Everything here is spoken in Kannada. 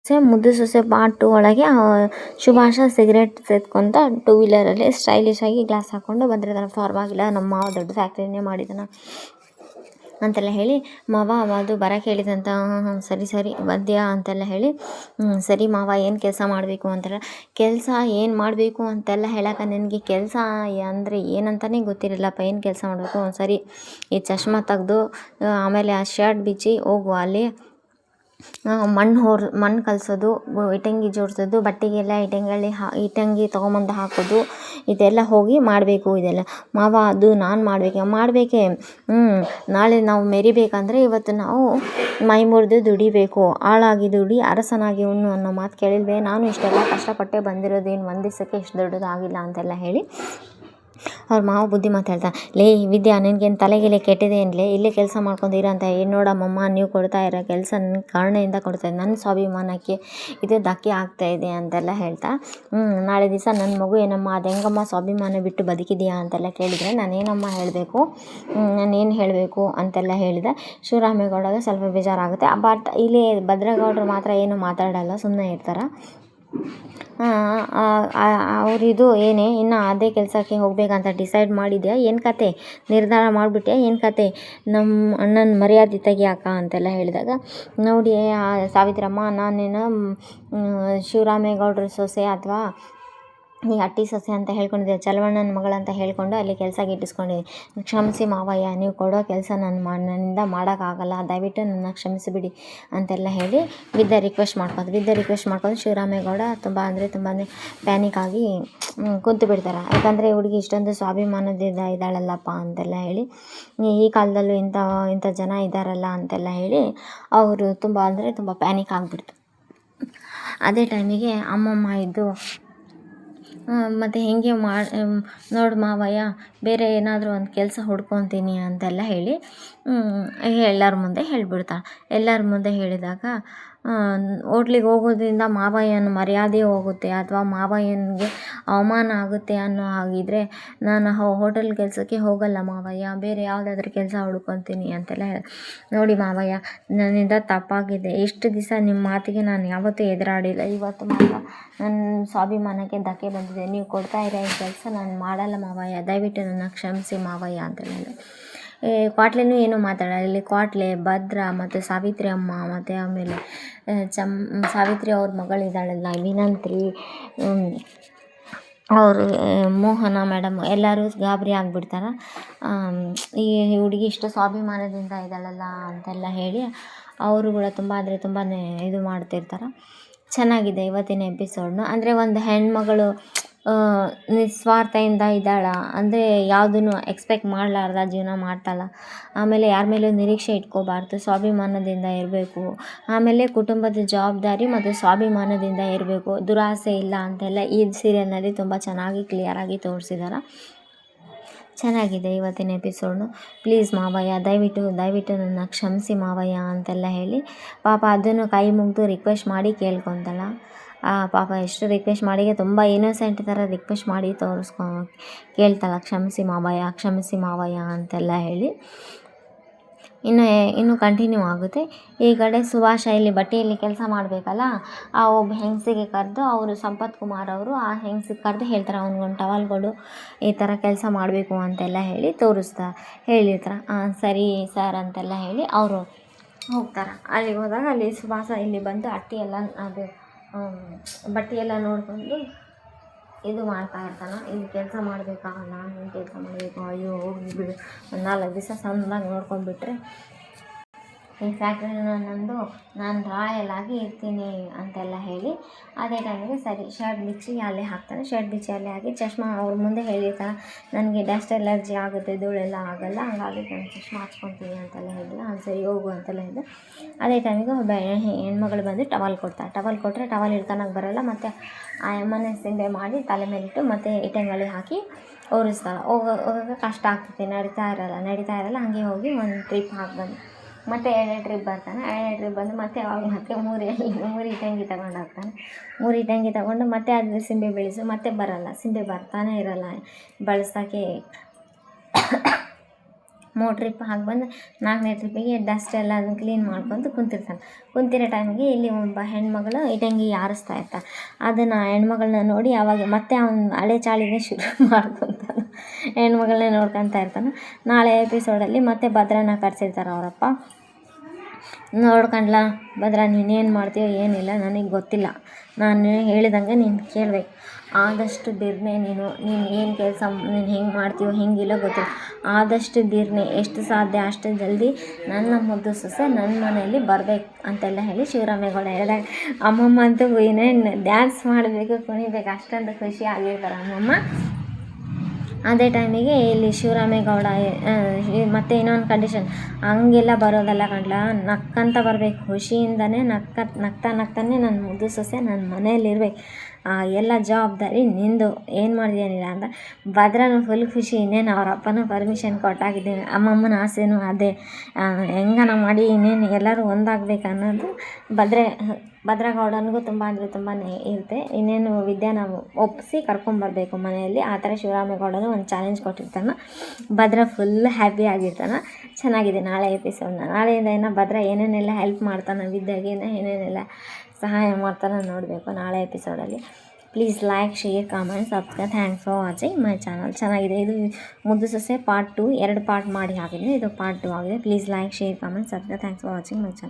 ಮುದ್ದು ಸೊಸೆ ಪಾರ್ಟ್ 2 ಒಳಗೆ ಶುಭಾಷ ಸಿಗರೇಟ್ ಸೇದ್ಕೊಂತ ಟೂ ವೀಲರಲ್ಲಿ ಸ್ಟೈಲಿಶ್ ಆಗಿ ಗ್ಲಾಸ್ ಹಾಕ್ಕೊಂಡು ಬಂದಿರ್ತಾನೆ. ಪರವಾಗಿಲ್ಲ, ನಮ್ಮ ಮಾವ ದೊಡ್ಡ ಫ್ಯಾಕ್ಟ್ರಿನೇ ಮಾಡಿದಾನ ಅಂತೆಲ್ಲ ಹೇಳಿ ಮಾವ ಅದು ಬರೋಕ್ಕೆ ಹೇಳಿದಂತ. ಸರಿ ಸರಿ ಬಂದ್ಯಾ ಅಂತೆಲ್ಲ ಹೇಳಿ ಸರಿ ಮಾವ ಏನು ಕೆಲಸ ಮಾಡಬೇಕು ಅಂತೆಲ್ಲ. ಕೆಲಸ ಏನು ಮಾಡಬೇಕು ಅಂತೆಲ್ಲ ಹೇಳಕ್ಕೆ ನನಗೆ ಕೆಲಸ ಅಂದರೆ ಏನಂತಲೇ ಗೊತ್ತಿರಲಿಲ್ಲಪ್ಪ. ಏನು ಕೆಲಸ ಮಾಡಬೇಕು? ಸರಿ, ಈ ಚಶ್ಮಾ ತೆಗ್ದು ಆಮೇಲೆ ಆ ಶರ್ಟ್ ಬಿಚ್ಚಿ ಹೋಗು, ಅಲ್ಲಿ ಮಣ್ಣು ಕಲಸೋದು, ಇಟ್ಟಂಗಿ ಜೋಡಿಸೋದು, ಬಟ್ಟೆಗೆಲ್ಲ ಇಟ್ಟಂಗಿ ತೊಗೊಂಬಂದು ಹಾಕೋದು, ಇದೆಲ್ಲ ಹೋಗಿ ಮಾಡಬೇಕು. ಇದೆಲ್ಲ ಮಾವ ಅದು ನಾನು ಮಾಡಬೇಕೆ. ನಾಳೆ ನಾವು ಮೆರಿಬೇಕಂದ್ರೆ ಇವತ್ತು ನಾವು ಮೈ ಮುರಿದು ದುಡಿಬೇಕು. ಆಳಾಗಿ ದುಡಿ ಅರಸನಾಗಿ ಉಣ್ಣು ಅನ್ನೋ ಮಾತು ಕೇಳಿಲ್ವೇ? ನಾನು ಇಷ್ಟೆಲ್ಲ ಕಷ್ಟಪಟ್ಟೆ ಬಂದಿರೋದೇನು ಒಂದು ದಿವಸಕ್ಕೆ ಇಷ್ಟು ದೊಡ್ಡದಾಗಿಲ್ಲ ಅಂತೆಲ್ಲ ಹೇಳಿ ಅವ್ರ ಮಾವ ಬುದ್ಧಿ ಮಾತು ಹೇಳ್ತಾರೆ. ಲೇ ವಿದ್ಯಾ, ನಿನಗೇನು ತಲೆಗೆಲೆ ಕೆಟ್ಟಿದೆ ಏನ್ಲೇ? ಇಲ್ಲೇ ಕೆಲಸ ಮಾಡ್ಕೊಂಡಿರಂತ. ಏನು ನೋಡಮ್ಮಮ್ಮ, ನೀವು ಕೊಡ್ತಾ ಇರೋ ಕೆಲಸ ನನ್ನ ಕರುಣೆಯಿಂದ ಕೊಡ್ತಾಯಿದ್ದೆ, ನನ್ನ ಸ್ವಾಭಿಮಾನಕ್ಕೆ ಇದು ಧಕ್ಕೆ ಆಗ್ತಾಯಿದೆ ಅಂತೆಲ್ಲ ಹೇಳ್ತಾ ನಾಳೆ ದಿವಸ ನನ್ನ ಮಗು ಏನಮ್ಮ ಅದು ಹೆಂಗಮ್ಮ ಸ್ವಾಭಿಮಾನ ಬಿಟ್ಟು ಬದುಕಿದೆಯಾ ಅಂತೆಲ್ಲ ಕೇಳಿದರೆ ನಾನೇನಮ್ಮ ಹೇಳಬೇಕು, ನಾನೇನು ಹೇಳಬೇಕು ಅಂತೆಲ್ಲ ಹೇಳಿದೆ. ಶಿವರಾಮೇಗೌಡಗೆ ಸ್ವಲ್ಪ ಬೇಜಾರಾಗುತ್ತೆ. ಬಟ್ ಇಲ್ಲಿ ಭದ್ರೇಗೌಡರು ಮಾತ್ರ ಏನು ಮಾತಾಡಲ್ಲ, ಸುಮ್ಮನೆ ಇರ್ತಾರೆ. ಅವರಿದು ಏನೇ ಇನ್ನು ಅದೇ ಕೆಲಸಕ್ಕೆ ಹೋಗಬೇಕಂತ ಡಿಸೈಡ್ ಮಾಡಿದ್ಯಾ? ಏನು ಕತೆ? ನಿರ್ಧಾರ ಮಾಡಿಬಿಟ್ಟೆ? ಏನು ಕತೆ? ನಮ್ಮ ಅಣ್ಣನ ಮರ್ಯಾದೆ ತೆಗಿಯಾಕ ಅಂತೆಲ್ಲ ಹೇಳಿದಾಗ, ನೋಡಿ ಸಾವಿತ್ರಮ್ಮ, ನಾನೇನು ಶಿವರಾಮೇಗೌಡರ ಸೊಸೆ ಅಥವಾ ಈ ಅಟ್ಟಿ ಸೊಸೆ ಅಂತ ಹೇಳ್ಕೊಂಡಿದ್ದೆ, ಚಲವಣ್ಣನ ಮಗಳಂತ ಹೇಳ್ಕೊಂಡು ಅಲ್ಲಿ ಕೆಲಸಕ್ಕೆ ಇಟ್ಟಿಸ್ಕೊಂಡಿದ್ದೀನಿ. ಕ್ಷಮಿಸಿ ಮಾವಯ್ಯ, ನೀವು ಕೊಡೋ ಕೆಲಸ ನನ್ನಿಂದ ಮಾಡೋಕ್ಕಾಗಲ್ಲ, ದಯವಿಟ್ಟು ನನ್ನ ಕ್ಷಮಿಸಿಬಿಡಿ ಅಂತೆಲ್ಲ ಹೇಳಿ ವಿದ್ಯಾ ರಿಕ್ವೆಸ್ಟ್ ಮಾಡ್ಕೊಂಡು ಶಿವರಾಮೇಗೌಡ ತುಂಬ ಅಂದರೆ ತುಂಬಾ ಪ್ಯಾನಿಕ್ ಆಗಿ ಕುಂತು ಬಿಡ್ತಾರೆ. ಯಾಕಂದರೆ ಹುಡುಗಿ ಇಷ್ಟೊಂದು ಸ್ವಾಭಿಮಾನದಿಂದ ಇದ್ದಾಳಲ್ಲಪ್ಪ ಅಂತೆಲ್ಲ ಹೇಳಿ, ಈ ಕಾಲದಲ್ಲೂ ಇಂಥ ಜನ ಇದ್ದಾರಲ್ಲ ಅಂತೆಲ್ಲ ಹೇಳಿ ಅವರು ತುಂಬ ಅಂದರೆ ತುಂಬ ಪ್ಯಾನಿಕ್ ಆಗಿಬಿಡ್ತು. ಅದೇ ಟೈಮಿಗೆ ಅಮ್ಮಮ್ಮ ಇದ್ದು ಮತ್ತು ಹೆಂಗೆ ನೋಡು ಮಾವಯ್ಯ, ಬೇರೆ ಏನಾದರೂ ಒಂದು ಕೆಲಸ ಹುಡ್ಕೊತೀನಿ ಅಂತೆಲ್ಲ ಹೇಳಿ ಎಲ್ಲರ ಮುಂದೆ ಹೇಳಿಬಿಡ್ತಾಳೆ. ಎಲ್ಲರ ಮುಂದೆ ಹೇಳಿದಾಗ ಹೋಟ್ಲಿಗೆ ಹೋಗೋದ್ರಿಂದ ಮಾವಯ್ಯನ ಮರ್ಯಾದೆ ಹೋಗುತ್ತೆ ಅಥವಾ ಮಾವಯ್ಯನಿಗೆ ಅವಮಾನ ಆಗುತ್ತೆ ಅನ್ನೋ ಹಾಗಿದ್ರೆ ನಾನು ಹೋಟೆಲ್ ಕೆಲಸಕ್ಕೆ ಹೋಗಲ್ಲ ಮಾವಯ್ಯ, ಬೇರೆ ಯಾವುದಾದ್ರೂ ಕೆಲಸ ಹುಡ್ಕೊತೀನಿ ಅಂತೆಲ್ಲ ನೋಡಿ ಮಾವಯ್ಯ, ನನ್ನಿಂದ ತಪ್ಪಾಗಿದೆ. ಇಷ್ಟು ದಿವಸ ನಿಮ್ಮ ಮಾತಿಗೆ ನಾನು ಯಾವತ್ತೂ ಎದುರಾಡಿಲ್ಲ, ಇವತ್ತು ಮಾತ್ರ ನನ್ನ ಸ್ವಾಭಿಮಾನಕ್ಕೆ ಧಕ್ಕೆ ಬಂದಿದೆ. ನೀವು ಕೊಡ್ತಾ ಇರೋ ಈ ಕೆಲಸ ನಾನು ಮಾಡಲ್ಲ ಮಾವಯ್ಯ, ದಯವಿಟ್ಟು ನನ್ನ ಕ್ಷಮಿಸಿ ಮಾವಯ್ಯ ಅಂತೆಲ್ಲ ಹೇಳಿ ಕ್ವಾಟ್ಲೆನೂ ಏನೂ ಮಾತಾಡಲ್ಲ. ಇಲ್ಲಿ ಕ್ವಾಟ್ಲೆ, ಭದ್ರ ಮತ್ತು ಸಾವಿತ್ರಿ ಅಮ್ಮ ಮತ್ತು ಆಮೇಲೆ ಸಾವಿತ್ರಿ ಅವ್ರ ಮಗಳಿದ್ದಾಳಲ್ಲ ವಿನಂತ್ರಿ, ಅವರು ಮೋಹನ ಮೇಡಮ್ ಎಲ್ಲರೂ ಗಾಬರಿ ಆಗಿಬಿಡ್ತಾರೆ. ಈ ಹುಡುಗಿ ಇಷ್ಟು ಸ್ವಾಭಿಮಾನದಿಂದ ಇದ್ದಾಳಲ್ಲ ಅಂತೆಲ್ಲ ಹೇಳಿ ಅವರು ಕೂಡ ತುಂಬ ಅಂದರೆ ತುಂಬಾ ಇದು ಮಾಡ್ತಿರ್ತಾರೆ. ಚೆನ್ನಾಗಿದೆ ಇವತ್ತಿನ ಎಪಿಸೋಡ್ನು. ಅಂದರೆ ಒಂದು ಹೆಣ್ಮಗಳು ನಿಸ್ವಾರ್ಥದಿಂದ ಇದ್ದಾಳ ಅಂದರೆ ಯಾವುದನ್ನು ಎಕ್ಸ್ಪೆಕ್ಟ್ ಮಾಡಲಾರ್ದ ಜೀವನ ಮಾಡ್ತಾಳೆ. ಆಮೇಲೆ ಯಾರ ಮೇಲೂ ನಿರೀಕ್ಷೆ ಇಟ್ಕೋಬಾರ್ದು, ಸ್ವಾಭಿಮಾನದಿಂದ ಇರಬೇಕು. ಆಮೇಲೆ ಕುಟುಂಬದ ಜವಾಬ್ದಾರಿ ಮತ್ತು ಸ್ವಾಭಿಮಾನದಿಂದ ಇರಬೇಕು, ದುರಾಸೆ ಇಲ್ಲ ಅಂತೆಲ್ಲ ಈ ಸೀರಿಯಲ್ನಲ್ಲಿ ತುಂಬ ಚೆನ್ನಾಗಿ ಕ್ಲಿಯರಾಗಿ ತೋರಿಸಿದ್ದಾರೆ. ಚೆನ್ನಾಗಿದೆ ಇವತ್ತಿನ ಎಪಿಸೋಡ್ನು. ಪ್ಲೀಸ್ ಮಾವಯ್ಯ, ದಯವಿಟ್ಟು ನನ್ನ ಕ್ಷಮಿಸಿ ಮಾವಯ್ಯ ಅಂತೆಲ್ಲ ಹೇಳಿ ಪಾಪ ಅದನ್ನು ಕೈ ಮುಗಿದು ರಿಕ್ವೆಸ್ಟ್ ಮಾಡಿ ಕೇಳ್ಕೊತಾಳೆ. ಪಾಪ ಎಷ್ಟು ರಿಕ್ವೆಸ್ಟ್ ಮಾಡಿ ತುಂಬ ಇನ್ನೋಸೆಂಟ್ ಥರ ರಿಕ್ವೆಸ್ಟ್ ಮಾಡಿ ಕೇಳ್ತಾಳೆ, ಕ್ಷಮಿಸಿ ಮಾವಯ್ಯ ಅಂತೆಲ್ಲ ಹೇಳಿ. ಇನ್ನು ಕಂಟಿನ್ಯೂ ಆಗುತ್ತೆ. ಈ ಕಡೆ ಸುಭಾಷ ಇಲ್ಲಿ ಬಟ್ಟೆಯಲ್ಲಿ ಕೆಲಸ ಮಾಡಬೇಕಲ್ಲ, ಆ ಒಬ್ಬ ಹೆಂಗಸಿಗೆ ಕರೆದು ಅವರು ಸಂಪತ್ ಕುಮಾರ್ ಅವರು ಆ ಹೆಂಗಸಿಗೆ ಕರೆದು ಹೇಳ್ತಾರೆ, ಅವ್ನಿಗೊಂದು ಟವಲ್ ಕೊಡು, ಈ ಥರ ಕೆಲಸ ಮಾಡಬೇಕು ಅಂತೆಲ್ಲ ಹೇಳಿ ಹೇಳಿರ್ತಾರೆ. ಸರಿ ಸರ್ ಅಂತೆಲ್ಲ ಹೇಳಿ ಅವರು ಹೋಗ್ತಾರೆ. ಅಲ್ಲಿಗೆ ಹೋದಾಗ ಅಲ್ಲಿ ಸುಭಾಷ ಇಲ್ಲಿ ಬಂದು ಬಟ್ಟೆಯೆಲ್ಲ ನೋಡಿಕೊಂಡು ಇದು ಮಾಡ್ತಾ ಇರ್ತಾನೆ. ಇಲ್ಲಿ ಕೆಲಸ ಮಾಡಬೇಕಾ, ನಾನು ಏನು ಕೆಲಸ ಮಾಡಬೇಕು, ಅಯ್ಯೋ ಹೋಗಿ ಬಿಡು, ಒಂದು 4 ದಿವಸ ಸಣ್ಣದಾಗಿ ನೋಡ್ಕೊಂಡ್ಬಿಟ್ರೆ ಈ ಫ್ಯಾಕ್ಟ್ರಿನ ನಂದು, ನಾನು ರಾಯಲ್ ಆಗಿ ಇರ್ತೀನಿ ಅಂತೆಲ್ಲ ಹೇಳಿ ಅದೇ ಟೈಮಿಗೆ ಸರಿ ಶರ್ಟ್ ಬಿಚ್ಚಿ ಅಲ್ಲೇ ಹಾಕ್ತಾನೆ. ಶರ್ಟ್ ಬಿಚ್ಚಿ ಅಲ್ಲೇ ಹಾಕಿ ಚಶ್ಮಾ ಅವ್ರ ಮುಂದೆ ಹೇಳಿರ್ತಾನೆ, ನನಗೆ ಡಸ್ಟ್ ಎಲರ್ಜಿ ಆಗುತ್ತೆ, ಧೂಳೆಲ್ಲ ಆಗಲ್ಲ, ಹಾಗಾಗಿ ನಾನು ಚಶ್ಮಾ ಹಾಕ್ಕೊತೀನಿ ಅಂತೆಲ್ಲ ಹೇಳಿಲ್ಲ. ಸರಿ ಹೋಗು ಅಂತೆಲ್ಲ ಹೇಳಿದೆ. ಅದೇ ಟೈಮಿಗೆ ಒಬ್ಬ ಹೆಣ್ಮಗಳು ಬಂದು ಟವಲ್ ಕೊಟ್ಟರೆ ಟವಲ್ ಹಿಡ್ಕೊಳಕ್ಕೆ ಬರೋಲ್ಲ. ಮತ್ತು ಆ ಎಮ್ಮನೆ ಸಿಂಬೆ ಮಾಡಿ ತಲೆ ಮೇಲಿಟ್ಟು ಮತ್ತು ಇಟ್ಟಂಗಿ ಹಾಕಿ ಒರೆಸ್ತಾಳೆ. ಹೋಗೋಕೆ ಕಷ್ಟ ಆಗ್ತೈತೆ, ನಡೀತಾ ಇರಲ್ಲ. ಹಾಗೆ ಹೋಗಿ ಒಂದು ಟ್ರಿಪ್ ಹಾಕಿ ಬಂದು ಮತ್ತು 2ನೇ ಟ್ರಿಪ್ ಬರ್ತಾನೆ. 2ನೇ ಟ್ರಿಪ್ ಬಂದು ಮತ್ತೆ ಅವಾಗ ಮತ್ತೆ 3 ಇಟ್ಟಂಗಿ ತಗೊಂಡು ಹೋಗ್ತಾನೆ. 3 ಇಟ್ಟಂಗಿ ತಗೊಂಡು ಮತ್ತೆ ಅದ್ರ ಸಿಂಬೆ ಬೆಳೆಸು, ಮತ್ತೆ ಬರಲ್ಲ, ಸಿಂಬೆ ಬರ್ತಾನೆ ಇರಲ್ಲ ಬಳಸೋಕ್ಕೆ. 3 ಟ್ರಿಪ್ ಹಾಕಿ ಬಂದು 4ನೇ ಟ್ರಿಪ್ಪಿಗೆ ಡಸ್ಟ್ ಎಲ್ಲ ಅದನ್ನು ಕ್ಲೀನ್ ಮಾಡ್ಕೊಂಡು ಕುಂತಿರ್ತಾನೆ. ಕುಂತಿರೋ ಟೈಮಿಗೆ ಇಲ್ಲಿ ಒಬ್ಬ ಹೆಣ್ಮಗಳು ಇಟಂಗಿ ಹಾರಿಸ್ತಾ ಇರ್ತಾನೆ. ಅದನ್ನು ಹೆಣ್ಮಗಳನ್ನ ನೋಡಿ ಅವಾಗ ಮತ್ತೆ ಅವ್ನು ಹಳೆ ಚಾಳಿನೇ ಶುರು ಮಾಡ್ಕೊತಾನೆ. ಹೆಣ್ಮಗಳನ್ನೇ ನೋಡ್ಕೊತಾ ಇರ್ತಾನೆ. ನಾಳೆ ಎಪಿಸೋಡಲ್ಲಿ ಮತ್ತೆ ಭದ್ರನ ಕರೆಸಿರ್ತಾರೆ ಅವರಪ್ಪ. ನೋಡ್ಕೊಂಡ್ಲಾ ಭದ್ರ ನೀನೇನು ಮಾಡ್ತೀಯೋ ಏನಿಲ್ಲ ನನಗೆ ಗೊತ್ತಿಲ್ಲ, ನಾನು ಹೇಳಿದಂಗೆ ನೀನು ಕೇಳಬೇಕು. ಆದಷ್ಟು ಬಿರ್ನೆ ನೀನು ಏನು ಕೆಲಸ ನೀನು ಹೆಂಗೆ ಮಾಡ್ತೀಯೋ ಹೆಂಗಿಲ್ಲ ಗೊತ್ತಿಲ್ಲ, ಆದಷ್ಟು ಬಿರ್ನೆ ಎಷ್ಟು ಸಾಧ್ಯ ಅಷ್ಟು ಜಲ್ದಿ ನನ್ನ ಮುದ್ದು ಸೊಸೆ ನನ್ನ ಮನೆಯಲ್ಲಿ ಬರಬೇಕು ಅಂತೆಲ್ಲ ಹೇಳಿ ಶಿವರಾಮೇಗೌಡ ಹೇಳಿದಾಗ ಅಮ್ಮಮ್ಮ ಅಂತೂ ಏನೇನು ಡ್ಯಾನ್ಸ್ ಮಾಡಬೇಕು ಕುಣಿಬೇಕು ಅಷ್ಟೊಂದು ಖುಷಿ ಆಗಿರ್ತಾರೆ ಅಮ್ಮಮ್ಮ. ಅದೇ ಟೈಮಿಗೆ ಇಲ್ಲಿ ಶಿವರಾಮೇಗೌಡ ಮತ್ತು ಇನ್ನೊಂದು ಕಂಡೀಷನ್, ಹಂಗೆಲ್ಲ ಬರೋದಲ್ಲ ಕಣ್ಲ, ನಕ್ಕಂತ ಬರಬೇಕು, ಖುಷಿಯಿಂದನೇ ನಗ್ತಾನೆ ನನ್ನ ಮುದ್ದು ಸೊಸೆ ನನ್ನ ಮನೆಯಲ್ಲಿರ್ಬೇಕು, ಎಲ್ಲ ಜವಾಬ್ದಾರಿ ನಿಂದು, ಏನು ಮಾಡಿದೇನಿಲ್ಲ ಅಂತ. ಭದ್ರನೂ ಫುಲ್ ಖುಷಿ. ಇನ್ನೇನು ಅವ್ರ ಅಪ್ಪನೂ ಪರ್ಮಿಷನ್ ಕೊಟ್ಟಾಗಿದ್ದೀನಿ, ಅಮ್ಮಮ್ಮನ ಆಸೆನೂ ಅದೇ, ಹೆಂಗನ ಮಾಡಿ ಇನ್ನೇನು ಎಲ್ಲರೂ ಒಂದಾಗಬೇಕು ಅನ್ನೋದು ಭದ್ರಗೌಡನಿಗೂ ತುಂಬ ಅಂದರೆ ತುಂಬಾ ಇರುತ್ತೆ. ಇನ್ನೇನು ವಿದ್ಯಾನ ಒಪ್ಪಿಸಿ ಕರ್ಕೊಂಬರ್ಬೇಕು ಮನೆಯಲ್ಲಿ, ಆ ಥರ ಶಿವರಾಮೇಗೌಡನು ಒಂದು ಚಾಲೆಂಜ್ ಕೊಟ್ಟಿರ್ತಾನೆ. ಭದ್ರ ಫುಲ್ ಹ್ಯಾಪಿ ಆಗಿರ್ತಾನೆ. ಚೆನ್ನಾಗಿದೆ ನಾಳೆ ಎಪಿಸೋಡ್ನ. ನಾಳೆಯಿಂದ ಭದ್ರ ಏನೇನೆಲ್ಲ ಹೆಲ್ಪ್ ಮಾಡ್ತಾನೆ, ವಿದ್ಯಾಗೆ ಏನೇನೆಲ್ಲ ಸಹಾಯ ಮಾಡ್ತಾನೆ ನೋಡಬೇಕು ನಾಳೆ ಎಪಿಸೋಡಲ್ಲಿ. Please like, share, comment, subscribe. Thanks for watching my channel. ಚೆನ್ನಾಗಿದೆ ಇದು ಮುದ್ದು ಸೊಸೆ ಪಾರ್ಟ್ 2 2 ಪಾರ್ಟ್ ಮಾಡಿ ಹಾಕಿದ್ದೀನಿ. ಇದು ಪಾರ್ಟ್ 2 ಆಗಿದೆ. Please like, share, comment, subscribe. Thanks for watching my channel.